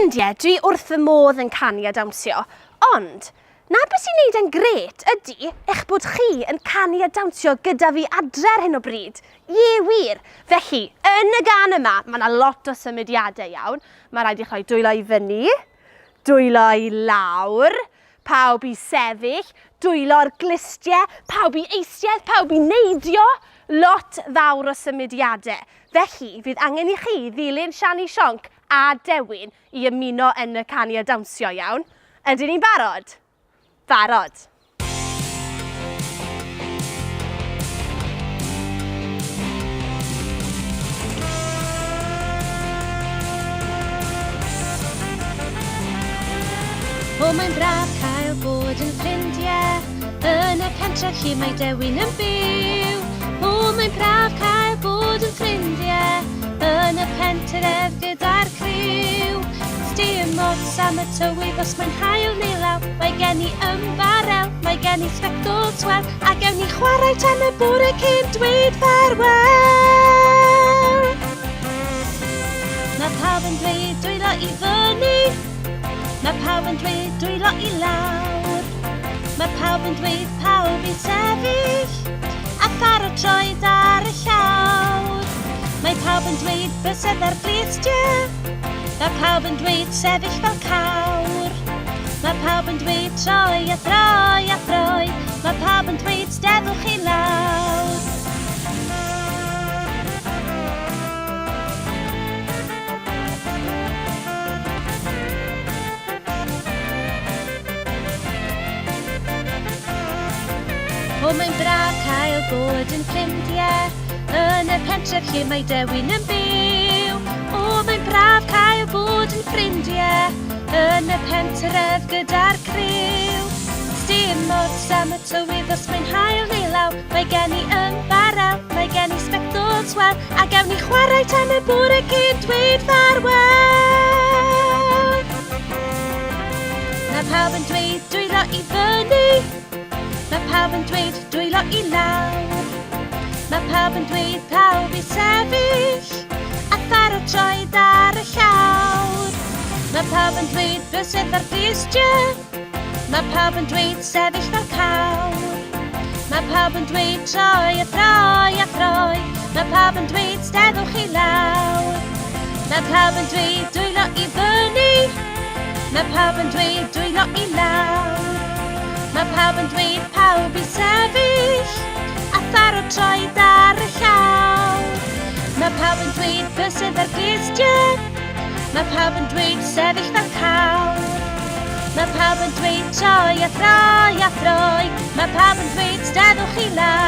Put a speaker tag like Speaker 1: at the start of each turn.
Speaker 1: ffrindiau, dwi wrth fy modd yn canu a dawnsio, ond na beth sy'n neud yn gret ydy eich bod chi yn canu a dawnsio gyda fi adre ar hyn o bryd. Ie wir. Felly, yn y gan yma, mae yna lot o symudiadau iawn. Mae rhaid i chi dwylo i fyny, dwylo i lawr, pawb i sefyll, dwylo'r glistiau, pawb i eisiau, pawb i neidio. Lot fawr o symudiadau. Felly, fydd angen i chi ddilyn Siani Sionc a Dewin i ymuno yn y canu a dawnsio iawn. Ydyn ni'n barod? Barod.
Speaker 2: O, mae'n braf cael bod yn ffrindiau yn y pentref lle mae Dewin yn byw. O, mae'n braf cael bod yn ffrindiau yn y pentref gyda'r criw. Dim ots am y tywydd os mae'n haul neu law. Mae gen i ymbarel, mae gen i spectols wel, a gewn ni chwarae tan y bore cyn dweud ffarwel. Mae pawb yn dweud dwylo i fyny, mae pawb yn dweud dwylo i lawr. Mae pawb yn dweud pawb i sefyll, a pharo troed ar y llawr. Mae pawb yn dweud bysedd ar glistiau, mae pawb yn dweud sefyll fel cawr. Mae pawb yn dweud troi a throi a throi. Mae pawb yn dweud steddwch i lawr. O, mae'n braf cael bod yn ffrindiau yn y pentref lle mae Dewin yn byw. O, mae'n braf cael bod yn ffrindiau yn y pentref gyda'r criw. Dim ots am y tywydd os mae'n haul neu law. Mae gen i ymbarel, mae gen i spectols wel, a gewn ni chwarae tan y bore cyn dweud ffarwel. Mae pawb yn dweud dwylo i fyny, mae pawb yn dweud dwylo i lawr. Mae pawb yn dweud pawb i sefyll, a pharo troed ar y llawr. Mae pawb yn dweud bysedd ar glistiau, mae pawb yn dweud sefyll fel cawr. Mae pawb yn dweud troi a throi a throi. Mae pawb yn dweud steddwch i lawr. Mae pawb yn dweud dwylo i fyny, mae pawb yn dweud dwylo i lawr. Mae pawb yn dweud pawb i sefyll, a pharo troed ar y llawr. Mae pawb yn dweud bysedd ar glistiau, mae pawb yn dweud sefyll fel cawr. Mae pawb yn dweud troi a throi a throi. Mae pawb yn dweud steddwch i lawr.